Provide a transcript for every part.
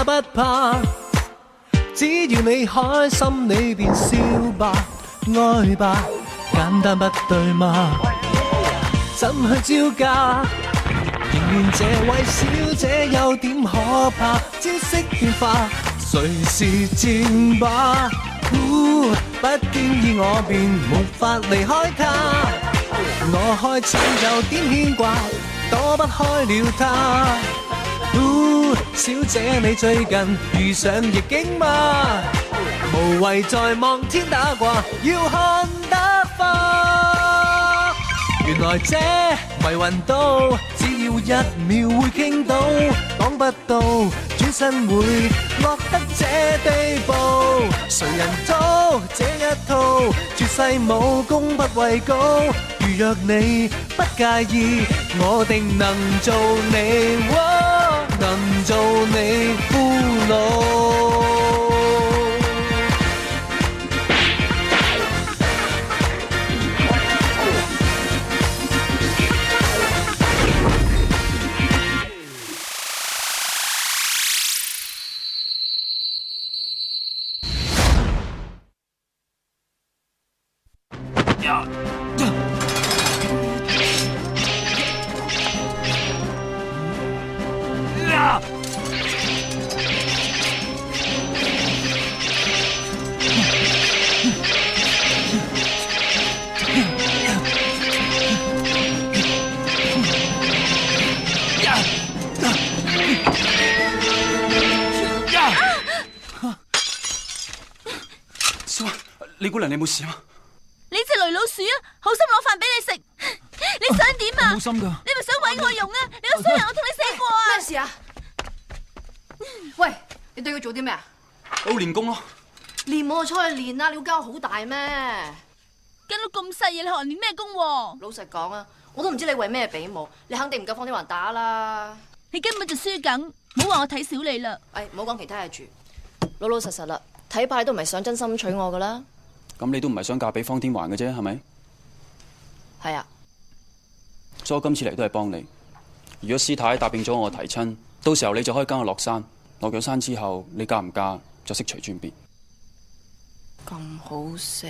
也不怕，只要你開心，你便笑吧，愛吧，簡單不對嗎？怎去招架？仍然這位小姐有點可怕，招式變化，誰是戰霸？不經意我便沒法離開她，我開始有點牽掛，躲不開了她。小姐你最近遇上逆境嗎？無謂再望天打卦，要看得花。原來這迷魂刀，只要1秒會傾倒，講不到轉身會落得這地步。誰人操這一套，絕世武功不畏高。如若你不介意，我定能做你，能做你俘虜。你姑娘，你冇事啊？你隻雷老鼠啊，好心攞飯俾你食，你想點啊？冇心噶，你咪想毀我容啊？你個衰人，我同你死過啊！咩事啊？喂，你對佢做啲咩啊？我練功咯。練我就出去練啦，你個間好大咩？間屋咁細嘢，你學人練咩功？老實講啊，我都唔知你為咩比武，你肯定唔夠方天環打啦。你根本就輸緊，唔好話我睇小你啦。唔好講其他嘢住，老老實實啦，睇怕你都唔係想真心娶我噶啦。咁你都唔係想嫁俾方天環嘅啫，係咪？係啊。所以我今次嚟都係幫你。如果師太答應咗我提親，到時候你就可以跟我落山。落咗山之後，你嫁唔嫁就悉隨尊便。咁好死？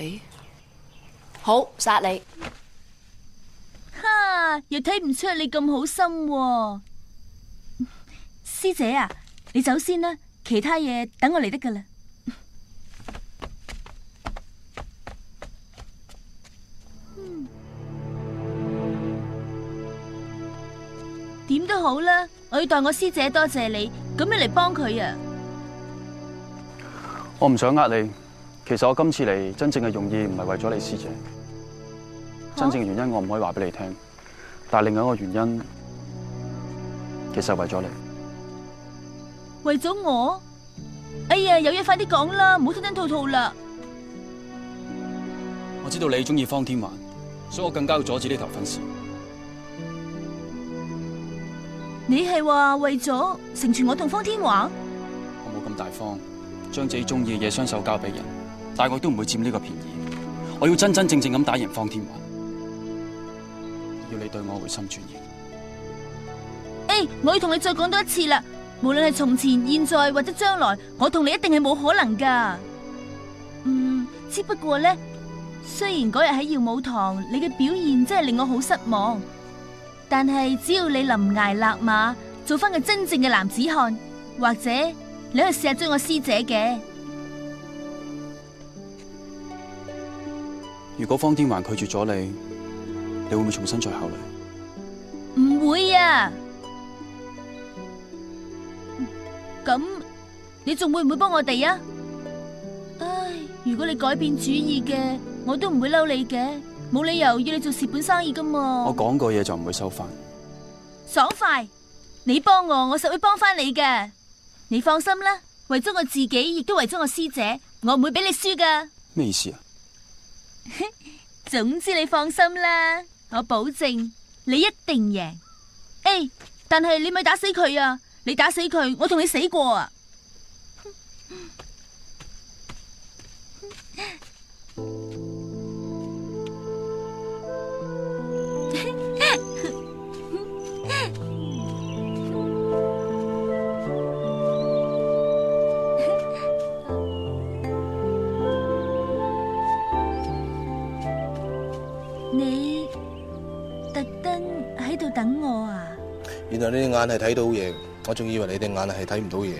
好，殺你！哈，又睇唔出你咁好心喎。師姐啊，你走先啦，其他嘢等我嚟得噶啦。點都好啦，我要代我師姐多謝你，咁你嚟幫佢啊！我唔想呃你，其實我今次嚟真正嘅用意唔係為咗你師姐，真正嘅原因我唔可以話俾你聽，但係另外一個原因，其實係為咗你。為咗我？哎呀，有嘢快啲講啦，唔好吞吞吐吐啦！我知道你中意方天環，所以我更加要阻止呢頭婚事。你係話為咗成全我同方天環？我冇咁大方，將自己中意嘅嘢雙手交俾人，但我都唔會佔呢個便宜。我要真真正正咁打贏方天環，要你對我回心轉意。我要同你再講多一次啦，無論係從前、現在或者將來，我同你一定係冇可能噶。只不過呢，雖然嗰日喺耀武堂，你嘅表現真係令我好失望。但係只要你臨崖勒馬，做翻個真正嘅男子漢，或者你可以試下追我師姐嘅。如果方天環拒絕咗你，你會唔會重新再考慮？唔會啊。咁你仲會唔會幫我哋啊？唉，如果你改變主意嘅，我都唔會嬲你嘅。冇理由要你做蝕本生意噶嘛！我講過嘢就唔會收翻。爽快！你幫我，我實會幫翻你嘅。你放心啦，為咗我自己，亦都為咗我師姐，我唔會俾你輸噶。咩意思啊？總之你放心啦，我保證你一定贏。但係你咪打死佢啊！你打死佢，我同你死過啊！你特登喺度等我啊？原來你哋眼係睇到嘢，我仲以為你哋眼係睇唔到嘢。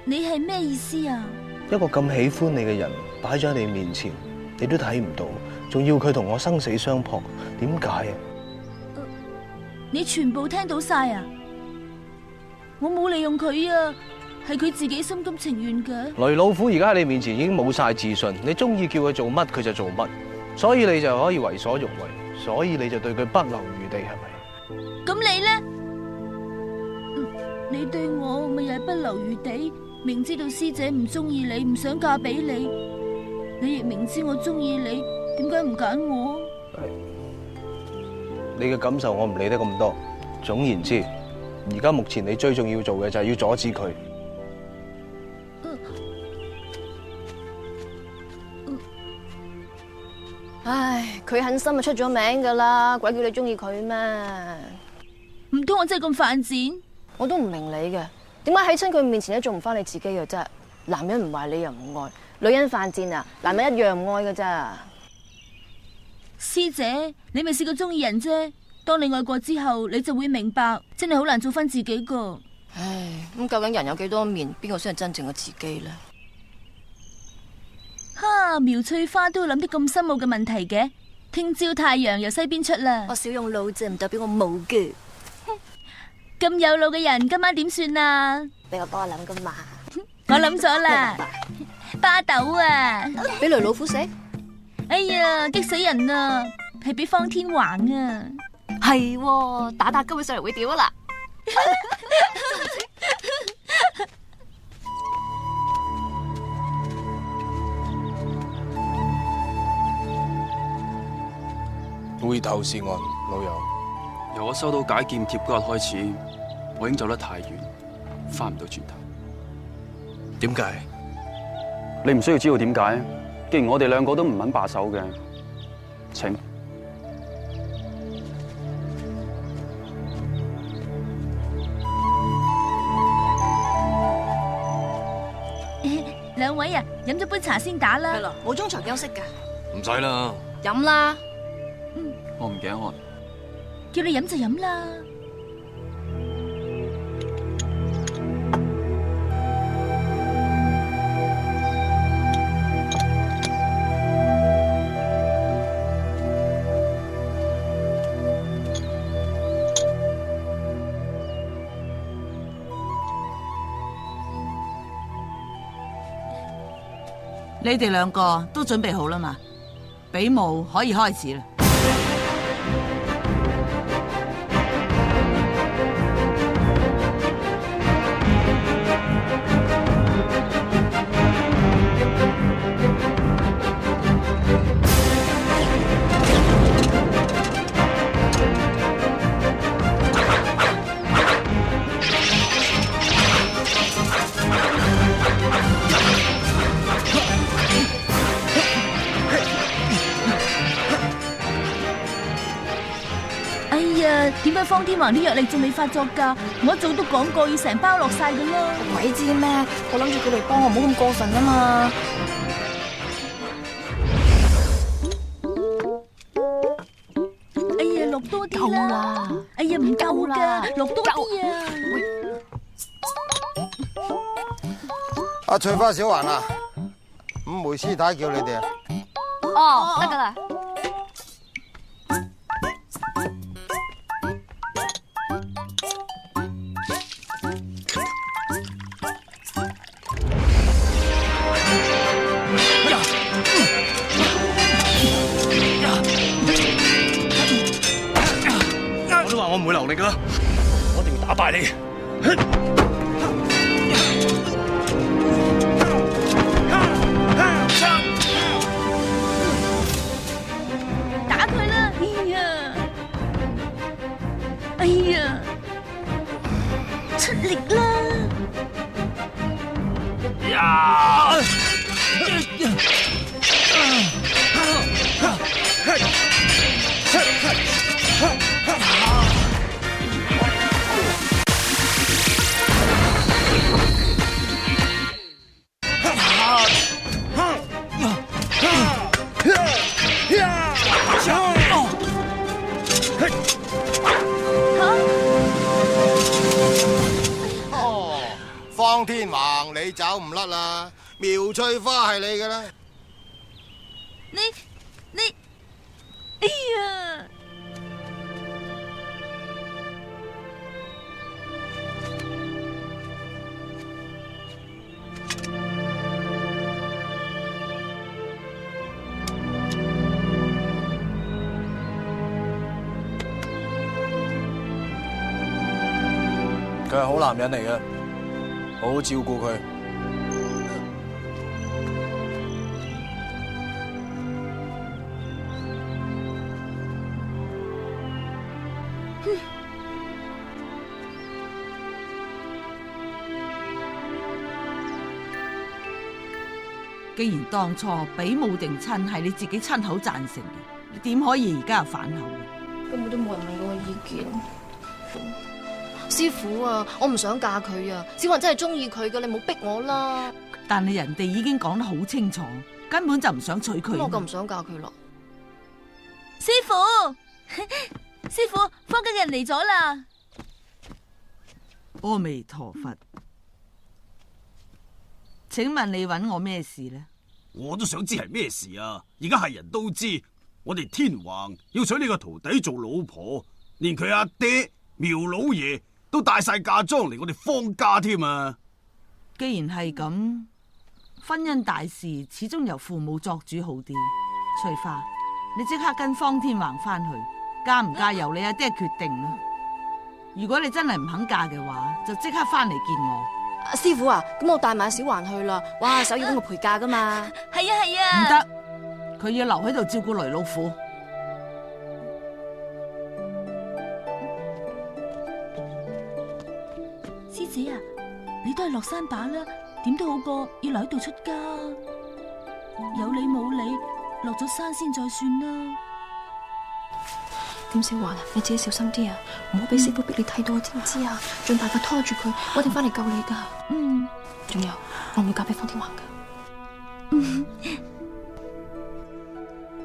你係咩意思啊？一個咁喜歡你嘅人擺咗喺你面前，你都睇唔到，仲要佢同我生死相撲，點解啊？你全部聽到晒啊？我冇利用佢啊，係佢自己心甘情願嘅。雷老虎而家喺你面前已經冇晒自信，你中意叫佢做乜佢就做乜，所以你就可以為所欲為，所以你就對佢不留餘地，係咪？咁你咧？你對我咪又係不留餘地？明知道師姐唔中意你，唔想嫁俾你，你亦明知我中意你，點解唔揀我？你嘅感受我唔理得咁多。總言之，而家目前你最重要做嘅就係要阻止佢。唉，佢狠心就出咗名噶啦，鬼叫你中意佢咩？唔通我真係咁犯賤？我都唔明你嘅，點解喺親佢面前都做唔翻你自己嘅啫？男人唔壞你又唔愛，女人犯賤啊，男人一樣唔愛噶咋？師姐，你咪試過中意人啫。當你愛過之後，你就會明白，真係好難做翻自己噶。唉，咁究竟人有幾多面？邊個先係真正嘅自己呢？哈，苗翠花都會諗啲咁深奧嘅問題嘅。聽朝太陽由西邊出啦。我少用腦啫，唔代表我冇嘅。咁有腦嘅人，今晚點算啊？俾我幫我諗噶嘛。我諗咗啦，巴豆啊！俾雷老虎食？哎呀，激死人啊！係俾方天橫啊！係，打打今日上嚟會點啊啦？回頭是岸，老友。由我收到解劍帖嗰日開始，我已經走得太遠，翻唔到轉頭。點解？你唔需要知道點解。既然我哋兩個都唔肯罷手嘅，請。兩位啊，飲咗杯茶先打啦。係咯，冇中場休息噶。唔使啦。飲啦。我唔頸渴。叫你飲就飲啦。你哋兩個都準備好啦嘛？比武可以開始啦！點解方天橫啲藥力仲未發作㗎？我一早都講過要成包落晒㗎啦。鬼知咩？我諗住佢嚟幫我，唔好咁過分啊嘛。哎呀，落多啲啦！哎呀，唔夠㗎，落多啲啊！阿翠花小環啊，五梅師太叫你哋啊。哦，得噶啦。我都話我唔會留力噶啦，我一定要打敗你。打佢啦！哎呀，哎呀，出力啦！姚翠花係你噶啦。你，哎呀！佢係好男人嚟嘅，好好照顧佢。既然當初比武定親係你自己親口贊成嘅，你點可以而家又反口？根本都冇人問過我意見。師傅啊，我唔想嫁佢啊！小雲真係中意佢噶，你冇逼我啦。但係人哋已經講得好清楚，根本就唔想娶佢。我咁唔想嫁佢咯。師傅，師傅，坊間嘅人嚟咗啦。阿彌陀佛，請問你揾我咩事呢？我都想知係咩事啊！而家係人都知，我哋天hoàng要娶呢個徒弟做老婆，連佢阿爹苗老爺都帶晒嫁妝嚟我哋方家添啊！既然係咁，婚姻大事始終由父母作主好啲。翠花，你即刻跟方天hoàng翻去，嫁唔嫁由你阿爹決定啦。如果你真係唔肯嫁嘅話，就即刻翻嚟見我。師傅啊，咁我帶埋小環去啦。哇，手要幫我陪嫁噶嘛？係啊係啊。唔得，佢要留喺度照顧雷老虎。師姐啊，你都係落山把啦，點都好過要留喺度出家。有理冇理，落咗山先再算啦。咁小環啊，你自己小心啲啊，唔好俾師傅逼你睇到啊，知唔知啊？盡辦法拖住佢，我一定翻嚟救你噶。嗯。仲有，我唔會嫁俾方天皇噶。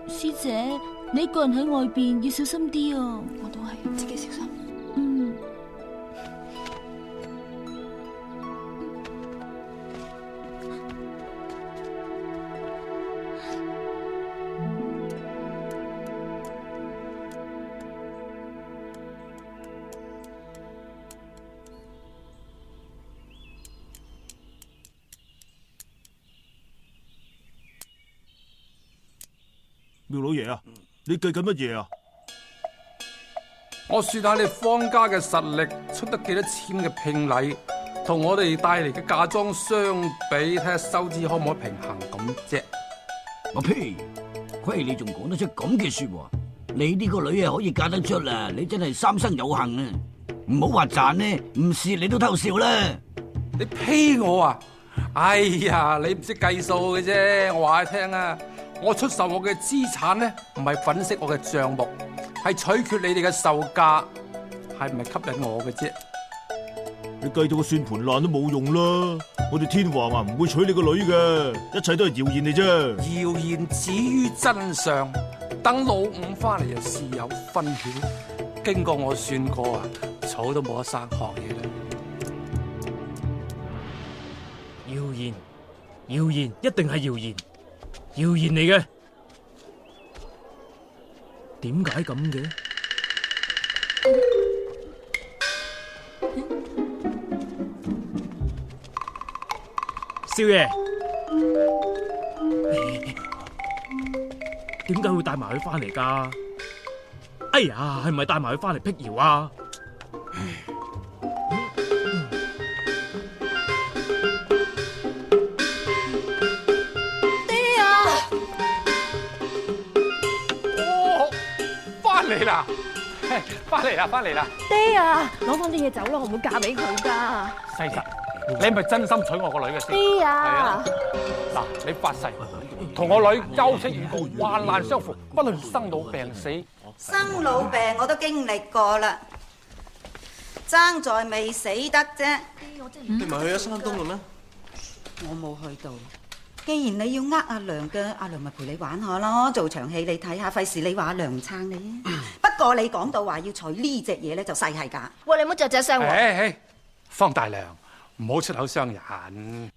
師姐，你一個人喺外邊要小心啲啊。我都係，自己小心。嗯。苗老爺啊，你計緊乜嘢啊？我算下你方家嘅實力，出得幾多錢嘅聘禮，同我哋帶嚟嘅嫁妝相比，睇下收支可唔可以平衡咁啫。我呸！虧你仲講得出咁嘅說話，你呢個女啊可以嫁得出啦，你真係三生有幸啊！唔好話賺呢，唔蝕你都偷笑啦！你批我啊？哎呀，你唔識計數嘅啫！我話你聽啊，我出售我嘅資產咧，唔係粉飾我嘅賬目，係取決你哋嘅售價係唔係吸引我嘅啫。你計到個算盤爛都冇用啦！我哋天皇啊唔會娶你個女嘅，一切都係謠言嚟啫。謠言止於真相，等老五翻嚟就事有分曉。經過我算過啊，草都冇得生學嘢啦。謠言，謠言一定係謠言，謠言嚟嘅。點解咁嘅？少爺，點解會帶埋佢翻嚟噶？哎呀，係咪帶埋佢翻嚟辟謠啊？爹啊！哦，翻嚟啦！翻嚟啦！翻嚟啦！爹啊，攞翻啲嘢走啦，我唔會嫁俾佢噶。細實，你係咪真心娶我個女嘅先？爹啊！係啊！嗱，你發誓同我女休戚與共，患難相扶，不論生老病死。生老病我都經歷過啦，爭在未死得啫。你唔係去咗山東嘞咩？我冇去到。既然你要阿娘嘅，阿娘咪陪你玩下咯，做場戲你睇下，費事你話阿娘唔撐你。不過你講到話要娶呢隻嘢咧，就細係㗎。喂，你唔好隻隻聲喎。方大娘，唔好出口傷人。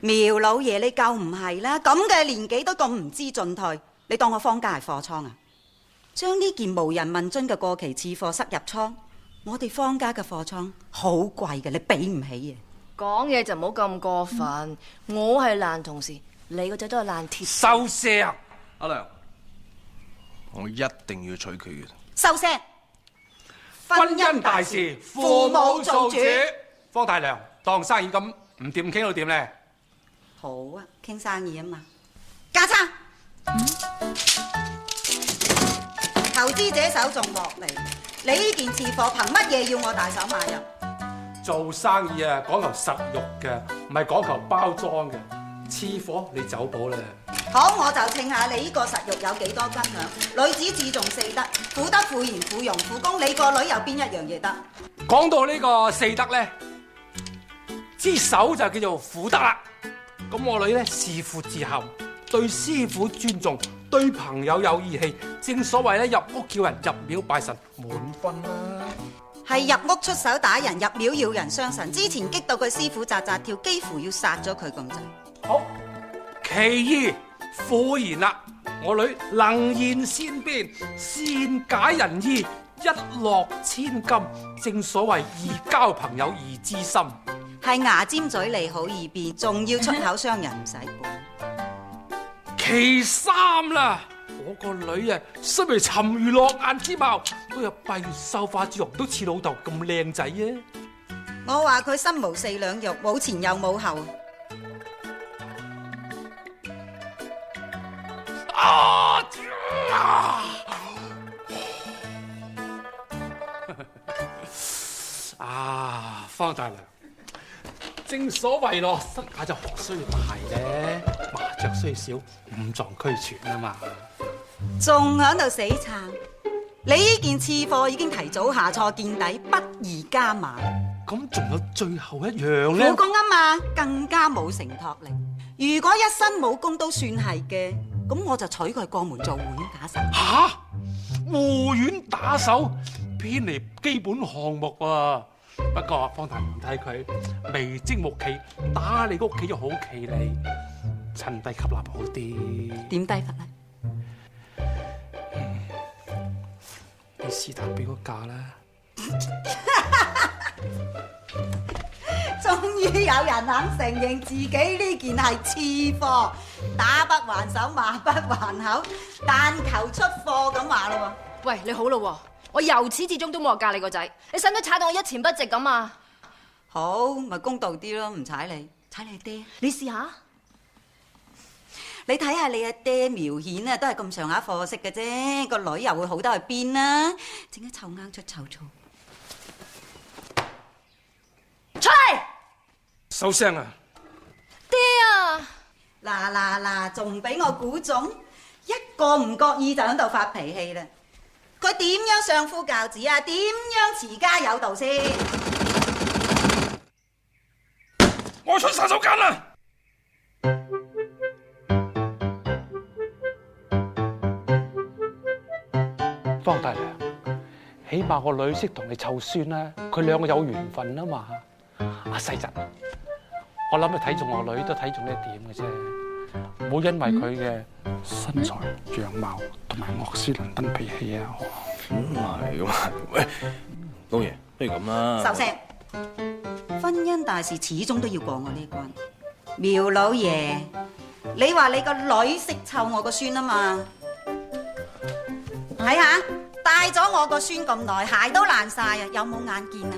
苗老爺，你夠唔係啦？咁嘅年紀都咁唔知進退，你當我方家係貨倉啊？將呢件無人問津嘅過期次貨塞入倉，我哋方家嘅貨倉好貴嘅，你俾唔起啊！講嘢就唔好咁過分。我係爛同事，你個仔都係爛鐵。收聲！阿娘，我一定要娶佢嘅。收聲！婚姻大事，父母做主。方大娘，當生意咁唔掂，傾到點咧？好啊，傾生意啊嘛。價差，投資者手仲落嚟，你呢件次貨憑乜嘢要我大手買入？做生意啊，講求實用嘅，唔係講求包裝嘅。次貨你走寶啦。好，我就稱下你呢個實肉有幾多斤兩。女子自重四德，婦德婦言婦容婦恭，你個女有邊一樣嘢得？講到呢個四德咧，之首就叫做婦德啦。咁我女咧視父自厚，對師傅尊重，對朋友有義氣，正所謂咧入屋叫人，入廟拜神，滿分啦。係入屋出手打人，入廟要人傷神。之前激到佢師傅扎扎跳，幾乎要殺咗佢咁滯。好，其二婦言啦，我女能言善辯，善解人意，一諾千金，正所謂易交朋友易知心。係牙尖嘴利好易變，仲要出口傷人唔使本。其三啦，我個女啊，雖未沉魚落雁之貌，都有閉月羞花之容，都似老豆咁靚仔啊！我話佢身無四兩肉，冇前又冇後。方大娘，正所謂咯，失雅就何須大咧？麻雀雖小，五臟俱全啊嘛！仲喺度死撐？你呢件次貨已經提早下錯見底，不宜加碼。咁仲有最後一樣咧？武功啊嘛，更加冇承托力。如果一身武功都算係嘅，咁我就娶佢過門做護院打手。吓，護院打手偏離基本項目啊！不過方大娘睇佢眉精目企，打你屋企又好企理，趁低吸納好啲。點低法咧？你是但俾個價啦！終於有人肯承認自己呢件係次貨，打不還手，罵不還口，但求出貨咁話咯。喂，你好咯，我由始至終都冇話嫁你個仔，你使唔使踩到我一錢不值咁啊？好，咪公道啲咯，唔踩你，踩你阿爹。你試下，你睇下你阿爹苗顯啊，都係咁上下貨色嘅啫，個女又會好得去邊啦？整一臭罌出臭醋，出嚟！收聲啊！爹啊！嗱，仲唔俾我估中？一個唔覺意就喺度發脾氣啦！佢點樣相夫教子啊？點樣持家有道先？我出殺手鐧啦！方大娘，起碼個女識同你湊孫啦，佢兩個有緣分啊嘛。阿世侄，我諗你睇中我女都睇中呢一點嘅啫，唔好因為佢嘅身材、樣貌同埋惡斯倫登脾氣啊！唔係咁啊！喂，老爺，不如咁啦。收聲！婚姻大事始終都要過我呢關。苗老爺，你話你個女識湊我個孫啊嘛？睇下帶咗我個孫咁耐，鞋都爛晒啊！有冇眼見啊？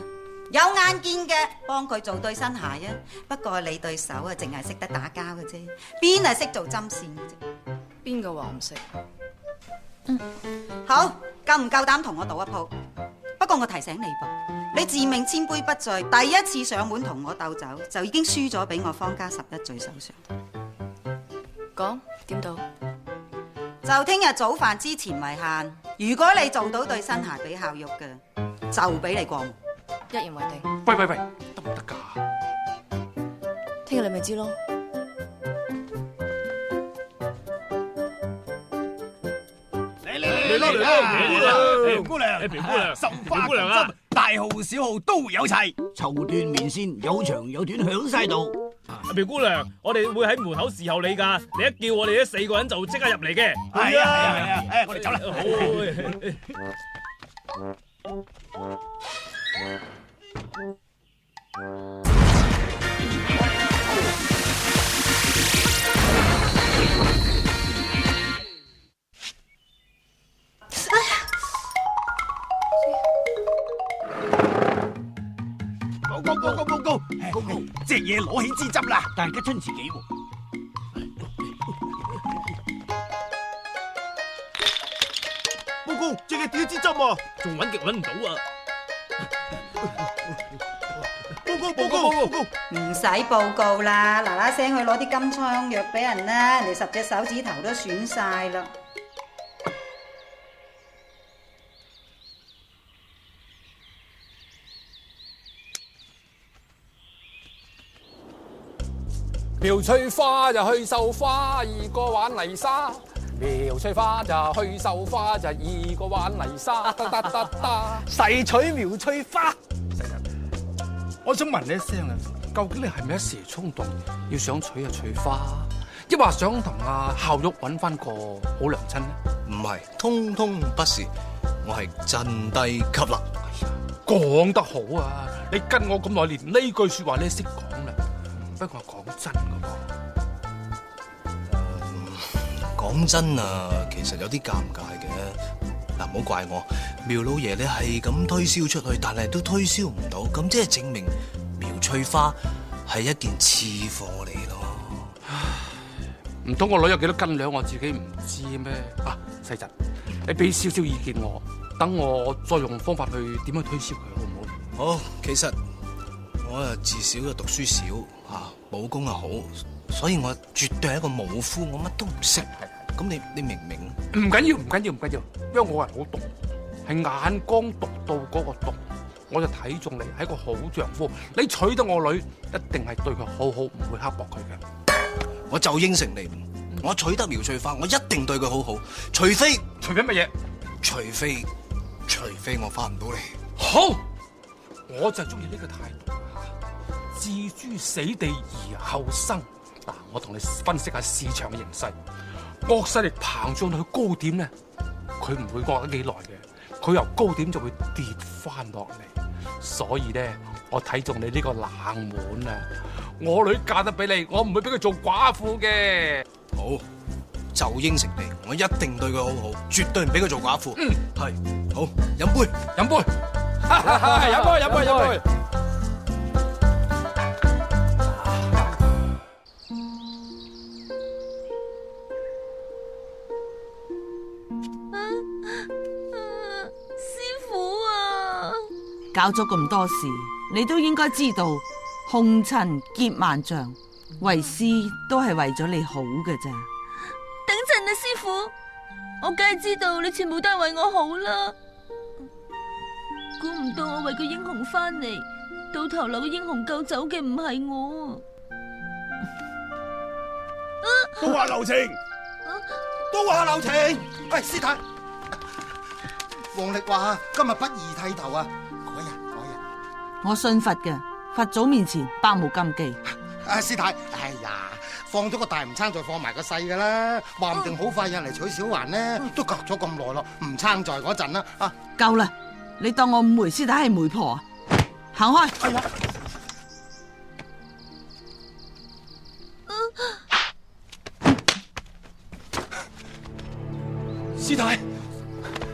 有眼見嘅，幫佢做對新鞋啊！不過你對手啊，淨係識得打交嘅啫，邊係識做針線嘅啫？邊個話唔識？好，夠唔夠膽同我賭一鋪？不過我提醒你噃，你自命千杯不醉，第一次上門同我鬥酒，就已經輸咗俾我方家11嘴手上。講點賭？就聽日早飯之前為限。如果你做到對新鞋俾孝玉嘅，就俾你過門。一言為定。喂，得唔得噶？聽日你咪知咯。嚟咯，姑娘，繡花針啊，大號小號都有齊，綢緞棉線有長有短響晒度。苗姑娘，我哋會喺門口侍候你㗎。你一叫我哋4個人就即刻入嚟嘅。係啊，我哋走啦。高，隻嘢攞起支針啦！大家親自己喎。報告，隻嘢掉支針啊！仲揾極揾唔到啊！報告！唔使報告啦，嗱嗱聲去攞啲金瘡藥俾人啦，你10隻手指頭都損晒啦。苗翠花就去繡花，2個玩泥沙。苗翠花就去繡花，就2個玩泥沙。誓娶苗翠花。我想問你一聲啊，究竟你係咪一時衝動要想娶阿翠花，抑或想同阿孝玉揾翻個好娘親呢？唔係，通通不是，我係真低級啦。講得好啊！你跟我咁耐，連呢句說話你都識講啦。不過講真噶噃，講真啊，其實有啲尷尬嘅。嗱，唔好怪我，苗老爺你係咁推銷出去，但係都推銷唔到，咁即係證明苗翠花係一件次貨嚟咯。唔通我女有幾多斤兩，我自己唔知咩？啊，細侄，你俾少少意見我，等我再用方法去點樣推銷佢，好唔好？好，其實我啊自小就讀書少武功又好，所以我絕對係一個武夫，我乜都唔識。咁你明唔明？唔緊要，因為我係好毒，係眼光獨到嗰個毒，我就睇中你係一個好丈夫，你娶得我女，一定係對佢好好，唔會刻薄佢嘅。我就應承你，我娶得苗翠花，我一定對佢好好，除非乜嘢？除非我翻唔到嚟。好，我就中意呢個態度。置諸死地而後生。嗱，我同你分析下市場嘅形勢，惡勢力膨脹到去高點咧，佢唔會惡得幾耐嘅，佢由高點就會跌翻落嚟。所以咧，我睇中你呢個冷門啊！我女嫁得俾你，我唔會俾佢做寡婦嘅。好，就應承你，我一定對佢好好，絕對唔俾佢做寡婦。係，好，飲杯。飲杯。搞咗咁多事，你都應該知道，紅塵劫萬象，為師都係為咗你好嘅咋。等陣啊，師傅，我梗係知道你全部都係為我好啦。估唔到我為個英雄翻嚟，到頭來個英雄救走嘅唔係我。都話留情，喂，師太，黃力話今日不宜剃頭啊。嗰日，我信佛嘅，佛祖面前百無禁忌。師太，哎呀，放咗個大唔撐，再放埋個細噶啦，話唔定好快有人嚟娶小環呢，都隔咗咁耐咯，唔撐在嗰陣啦。啊，夠啦，你當我五梅師太係媒婆啊？行開！哎呀，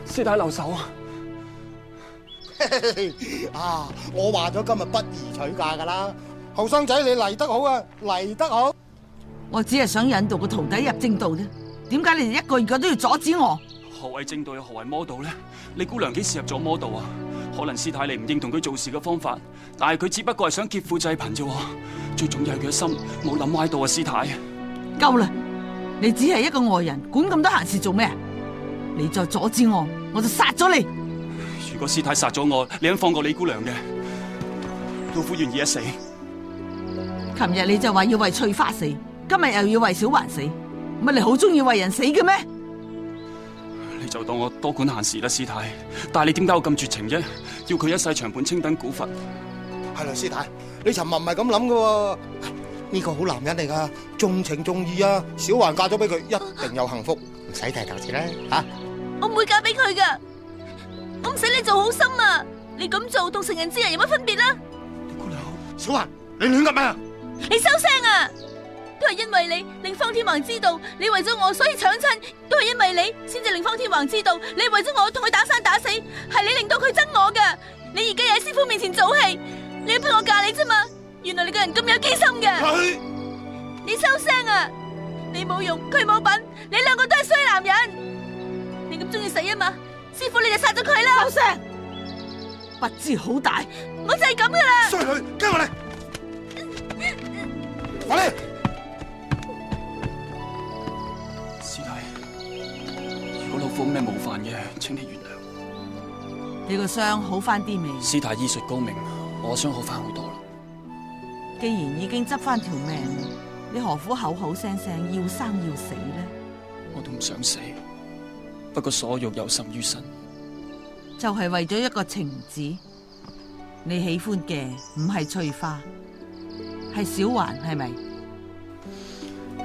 師太留手啊！啊！我話咗今日不宜娶嫁噶啦，後生仔你嚟得好啊，嚟得好。我只係想引導個徒弟入正道啫，點解你哋一個二個都要阻止我？何謂正道又何謂魔道呢？你姑娘幾時入咗魔道啊？可能師太你唔認同佢做事嘅方法，但係佢只不過係想劫富濟貧啫。最重要係佢嘅心冇諗歪到啊！師太，夠啦！你只係一個外人，管咁多閒事做咩？你再阻止我，我就殺咗你！如果師太殺咗我，你肯放過李姑娘嘅？老夫願意一死。琴日你就話要為翠花死，今日又要為小環死，乜你好中意為人死嘅咩？你就當我多管閒事啦，師太。但係你點解會咁絕情啫？要佢一世長伴青燈古佛？係啦，師太，你尋日唔係咁諗噶喎。呢個好男人嚟噶，重情重義啊！小環嫁咗俾佢，一定有幸福，唔使提頭先啦吓。我唔會嫁俾佢噶，我唔使你做好心啊！你咁做同成人之人有乜分別啦？小環，你亂噏咩？你收聲啊！都係因為你令方天橫知道你為咗我所以搶親，都係因為你先至令方天橫知道你為咗我同佢打生打死，係你令到佢憎我噶。你而家又喺師傅面前做戲，你逼我嫁你啫嘛？原來你個人咁有機心嘅。你收聲啊！你冇用，佢冇品，你兩個都係衰男人。你咁中意死啊嘛？師傅你就殺咗佢啦！收聲！不知好大，我就係咁噶啦！衰女，跟我嚟！快啲！師太，如果老夫咩冒犯嘅，請你原諒。你個傷好翻啲未？師太醫術高明，我傷好翻好多啦。既然已經執翻條命，你何苦口口聲聲要生要死呢？我都唔想死，不過所欲有甚於身，就係為咗一個情字。你喜歡嘅唔係翠花，係小環，係咪？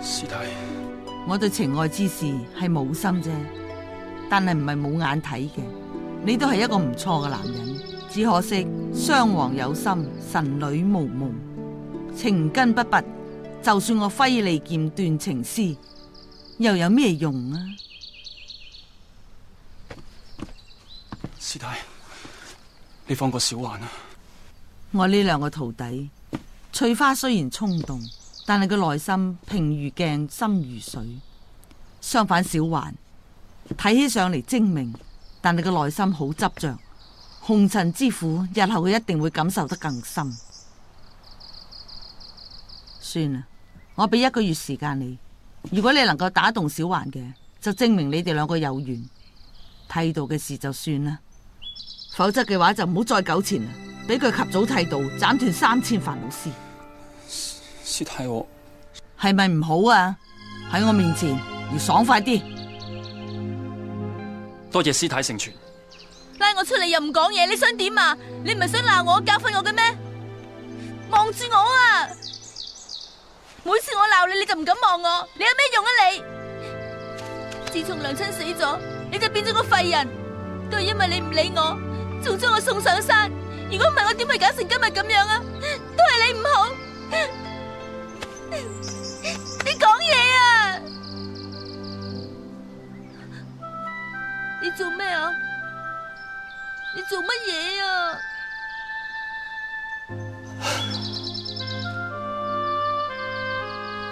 師太，我對情愛之事係冇心啫，但係唔係冇眼睇嘅。你都係一個唔錯嘅男人，只可惜雙王有心，神女無夢，情根不拔。就算我揮利劍斷情絲，又有咩用啊？師太，你放過小環啊！我呢兩個徒弟，翠花雖然衝動，但係佢內心平如鏡，深如水。相反，小環睇起上嚟精明，但係佢內心好執着。紅塵之苦，日後佢一定會感受得更深。算啦，我俾1個月時間你。如果你能夠打動小環嘅，就證明你哋兩個有緣。剃度嘅事就算啦，否則嘅話就唔好再糾纏啦。俾佢及早剃度，斬斷3000煩惱絲。師太，我係咪唔好啊？喺我面前要爽快啲。多謝師太成全。拉我出嚟又唔講嘢，你想點啊？你唔係想鬧我、教訓我嘅咩？望住我啊！每次我鬧你，你就唔敢望我，你有咩用啊你？自從娘親死咗，你就變咗個廢人，都係因為你唔理我，仲將我送上山。如果唔係，我點會搞成今日咁樣啊？都係你唔好。你講嘢啊！你做咩啊？你做乜嘢啊？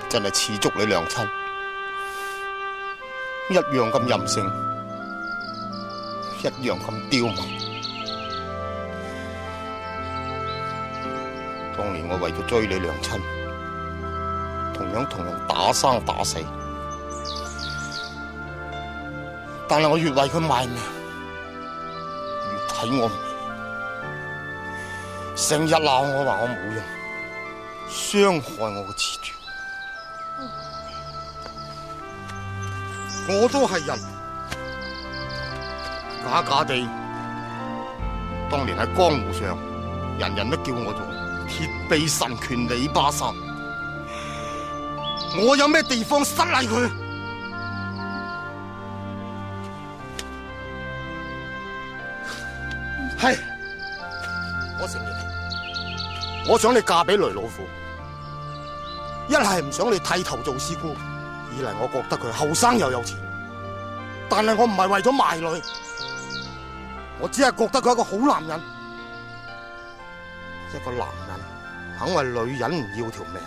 真係似足你娘親，一樣咁任性，一樣咁刁蠻。當年我為咗追你娘親，同樣打生打死，但係我越為佢賣命，越睇我唔明，成日鬧我話我冇用，傷害我嘅自尊。我都係人，假假地，當年喺江湖上，人人都叫我做鐵臂神拳李巴山。我有咩地方失禮佢？係，我承認，我想你嫁俾雷老虎，一係唔想你剃頭做師姑。二嚟我覺得佢後生又有錢，但係我唔係為咗賣女，我只係覺得佢係一個好男人，一個男人肯為女人唔要條命，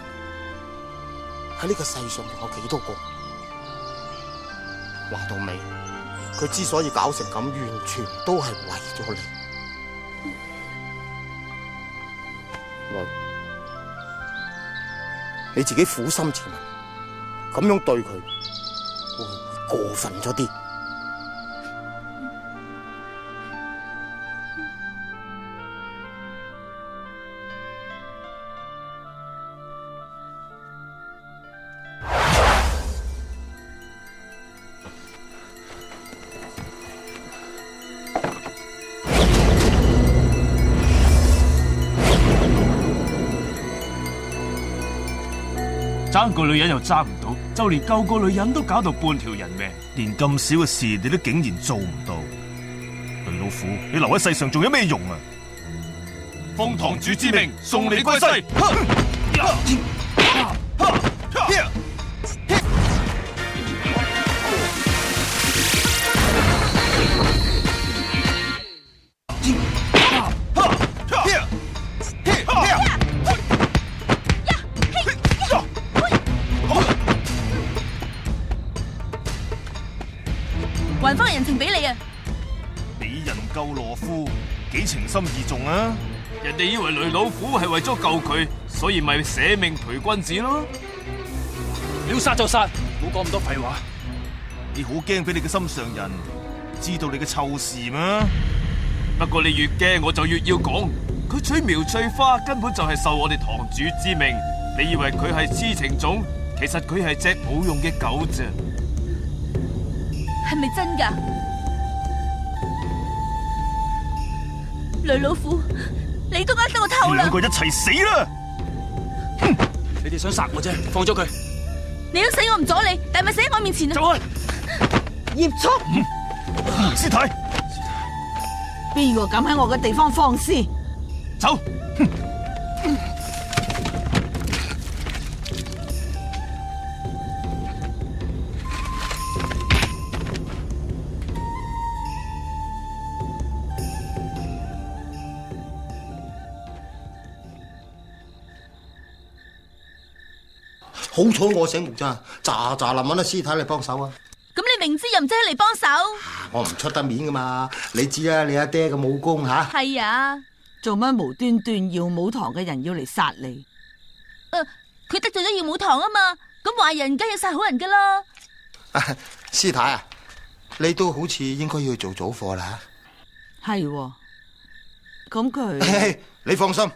喺呢個世上有幾多個？話到尾，佢之所以搞成咁，完全都係為咗你。女，你自己苦心自問。咁樣對佢，會唔會過分咗啲？爭個女人又爭唔到，就連救個女人都搞到半條人命，連咁少嘅事你都竟然做唔到。雷老虎，你留喺世上仲有咩用啊？奉堂主之命，送你歸西。還翻人情俾你啊！美人救羅夫，幾情深義重啊！人哋以為雷老虎係為咗救佢，所以咪捨命陪君子咯。要殺就殺，唔好講咁多廢話。你好驚俾你嘅心上人知道你嘅臭事咩？不過你越驚，我就越要講。佢娶苗翠花根本就係受我哋堂主之命。你以為佢係痴情種，其實佢係隻冇用嘅狗啫。係咪真噶？雷老虎，你都呃得我透啦！兩個一齊死啦！你哋想殺我啫，放咗佢。你想死我唔阻你，但係咪死喺我面前啊？走啊！葉速，師太，邊個敢喺我嘅地方放肆？走！好彩我醒目咋，咋臨揾阿師太嚟幫手啊！咁你明知又唔即刻嚟幫手？我唔出得面噶嘛，你知啊，你阿爹嘅武功吓。係啊，做乜無端端耀武堂嘅人要嚟殺你？佢得罪咗耀武堂啊嘛，咁壞人梗要殺好人噶啦。師太啊，你都好似應該要做早課啦。係，咁佢，你放心，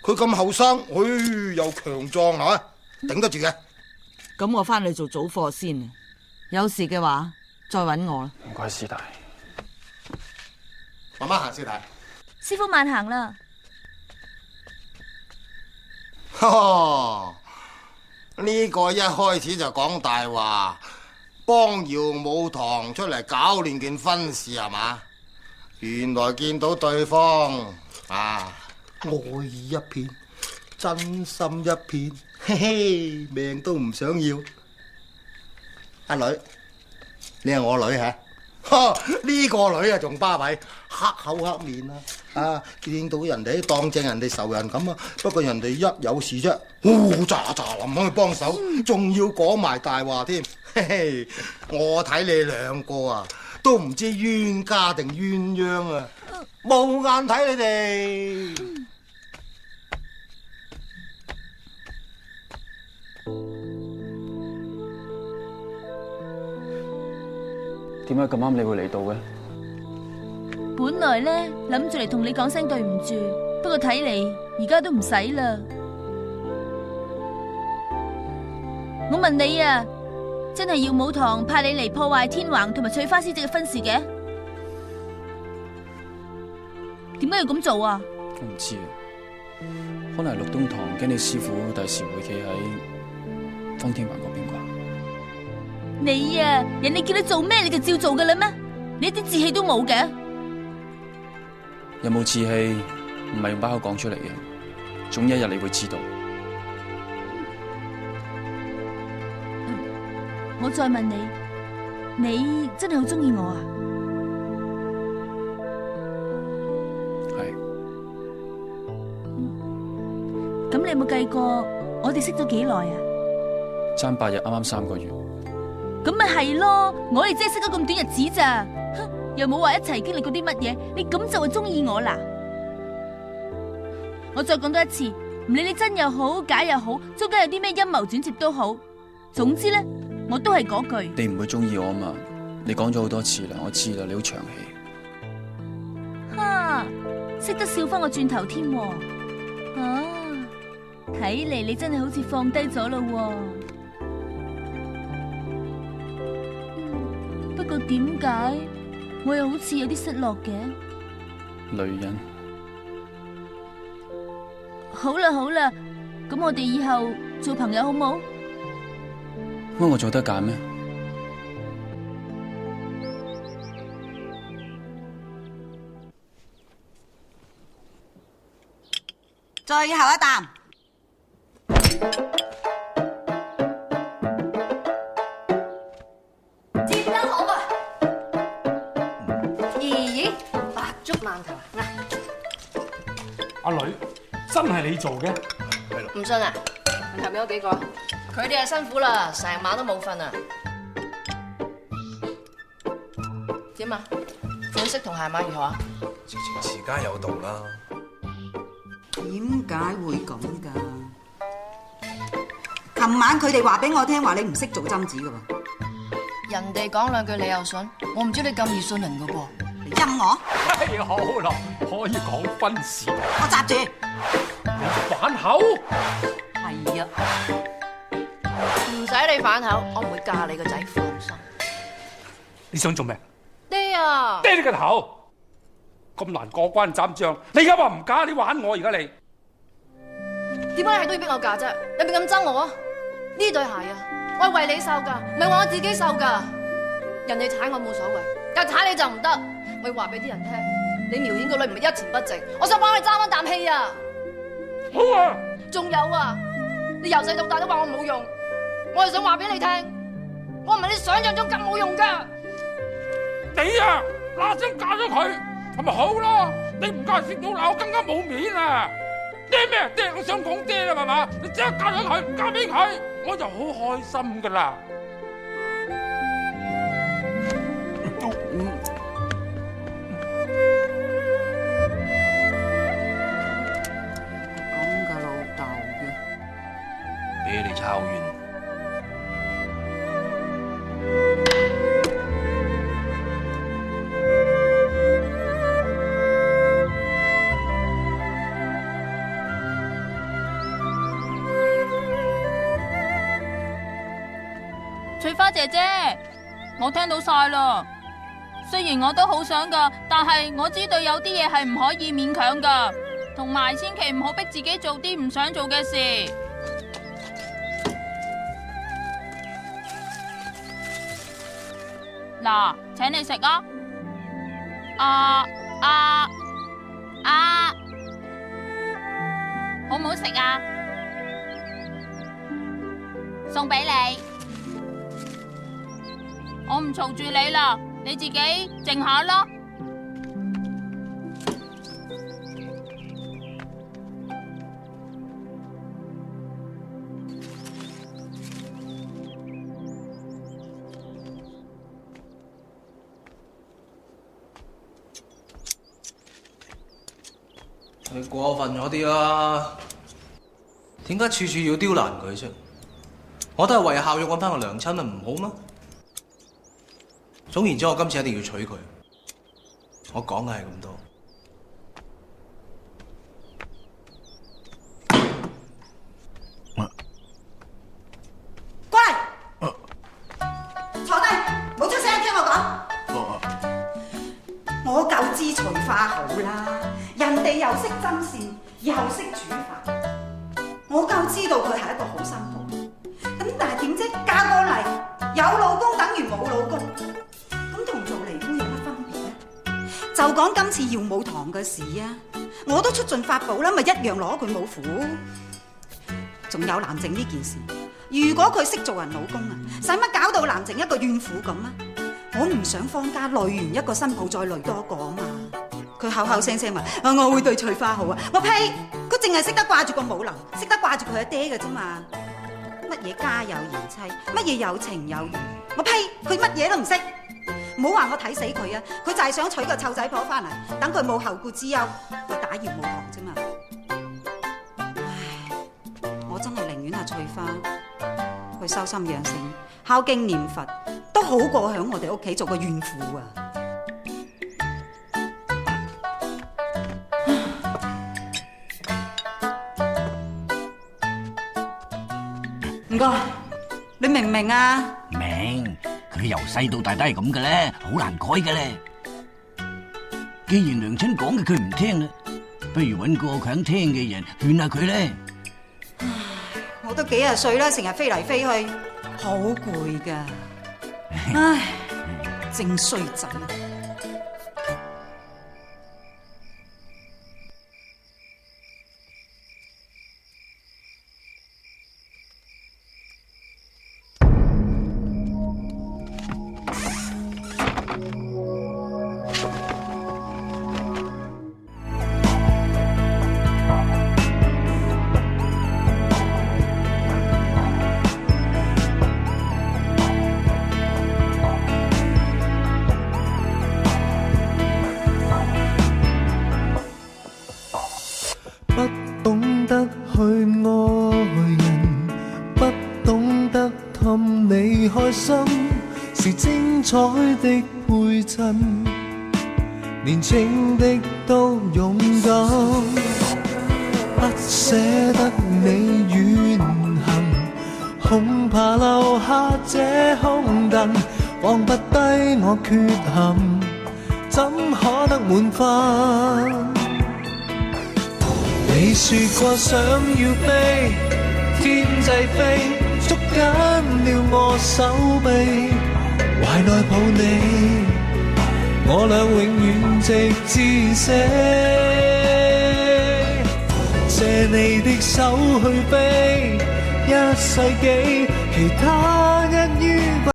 佢咁後生，又強壯吓，頂得住嘅。咁我翻去做早課先，有事嘅話再搵我啦。唔該，師太。慢慢行，師太。師傅慢行啦。呢個一開始就講大話，幫耀武堂出嚟搞亂件婚事係嘛？原來見到對方啊，愛意一片，真心一片，嘿嘿，命都唔想要。阿女，你係我女吓？呢個女啊仲巴閉，黑口黑面啊！見到人哋當正人哋仇人咁啊，不過人哋一有事啫，喳臨去幫手，仲要講埋大話添。嘿嘿，我睇你兩個啊，都唔知冤家定鴛鴦啊，冇眼睇你哋。點解咁啱你會嚟到嘅？本來咧諗住嚟同你講聲對唔住，不過睇嚟而家都唔使啦。我問你啊，真係耀武堂派你嚟破壞天橫同埋翠花師姐嘅婚事嘅？點解要咁做啊？我唔知啊，可能係陸東堂驚你師傅第時會企喺方天環嗰邊啩。你啊，人哋叫你做咩你就照做噶啦咩？你一啲志氣都冇嘅。有冇志氣唔係用把口講出嚟嘅，總有一日你會知道。我再問你，你真係好中意我啊？係。咁你有冇計過我哋識咗幾耐啊？爭8日，啱啱3個月。咁咪係咯，我哋只係識咗咁短日子咋，又冇話一齊經歷過啲乜嘢，你咁就係中意我啦？我再講多一次，唔理你真又好，假又好，中間有啲咩陰謀轉折都好，總之咧，我都係嗰句。你唔會中意我啊嘛？你講咗好多次啦，我知啦，你好長氣。哈，識得笑翻我轉頭添，啊，睇嚟你真係好似放低咗咯。不過點解我又好似有啲失落嘅？女人。好啦好啦，咁我哋以後做朋友好冇？乜我做得揀咩？最後一啖。接得好啊！咦，白粥饅頭啊！阿女，真係你做嘅？唔信啊？問下邊嗰幾個，佢哋係辛苦啦，成晚都冇瞓啊！點啊？款式同鞋碼如何啊？直情時間有道啦。點解會咁噶？琴晚佢哋話俾我聽話，你唔識做針子噶喎。人哋講兩句你又信，我唔知你咁易信人噶噃。你陰我？哎，好啦，可以講婚事。我閘住。你反口？係啊。唔使你反口，我唔會嫁你個仔，放心。你想做咩？爹啊！爹你個頭！咁難過關斬將，你而家話唔嫁，你玩我而家你？點解你都要逼我嫁啫？你咪咁憎我啊？呢對鞋啊，我係為你繡噶，唔係為我自己繡噶。人哋踩我冇所謂，但踩你就唔得。我要話俾啲人聽，你苗顯個女唔係一錢不值，我想幫你爭翻啖氣啊！好啊！仲有啊，你由細到大都話我冇用，我係想話俾你聽，我唔係你想象中咁冇用噶。你啊，嗱聲嫁咗佢，係咪好咯？你唔嫁蝕到鬧，更加冇面啊！爹咩？爹，我想講爹啦，係嘛？你即刻嫁咗佢，嫁俾佢，我就好開心噶啦。咁嘅老豆嘅，俾你抄完。翠花姐姐，我聽到晒啦。雖然我都好想噶，但係我知道有啲嘢係唔可以勉強噶，同埋千祈唔好逼自己做啲唔想做嘅事。嗱，請你食啊！好唔好食啊？送俾你。我唔嘈住你啦，你自己靜下啦。你過分咗啲啦！點解處處要刁難佢啫？我都係為孝要揾翻個娘親啊，唔好咩？總言之，我今次一定要娶佢。我講嘅係咁多。過嚟，坐低，冇出聲，聽我講。我夠知翠花好啦，人哋又識針線，又識煮飯，我夠知道佢係一個好新抱。咁但係點啫？嫁過嚟有老公等於冇老公。同做離婚有乜分別咧？就講今次耀武堂嘅事啊，我都出盡法寶啦，咪一樣攞佢冇符。仲有藍靜呢件事，如果佢識做人老公啊，使乜搞到藍靜一個怨婦咁啊？我唔想方家累完一個新抱再累多個啊嘛。佢口口聲聲話我會對翠花好啊，我呸！佢淨係識得掛住個武林，識得掛住佢阿爹嘅啫嘛。乜嘢家有賢妻，乜嘢有情有義，我呸！佢乜嘢都唔識。唔好話我睇死佢啊！佢就係想娶個臭仔婆翻嚟，等佢冇後顧之憂去打耀武堂啫嘛。唉，我真係寧願阿翠花去修心養性、孝經念佛，都好過響我哋屋企做個怨婦啊！唔該，你明唔明啊？明。佢由細到大都係咁嘅咧，好難改嘅咧。既然娘親講嘅佢唔聽啦，不如揾個佢肯聽嘅人勸下佢咧。我都幾廿歲啦，成日飛嚟飛去，好攰噶，唉，正衰仔。不懂得去愛人，不懂得氹你開心，是精彩的配襯，年輕的都勇敢，不捨得你遠行，恐怕留下這空凳，放不低我缺陷，怎可得滿分？你說過想要飛，天際飛，捉緊了我手臂，懷內抱你，我倆永遠直至死。借你的手去飛，一世紀，其他一於不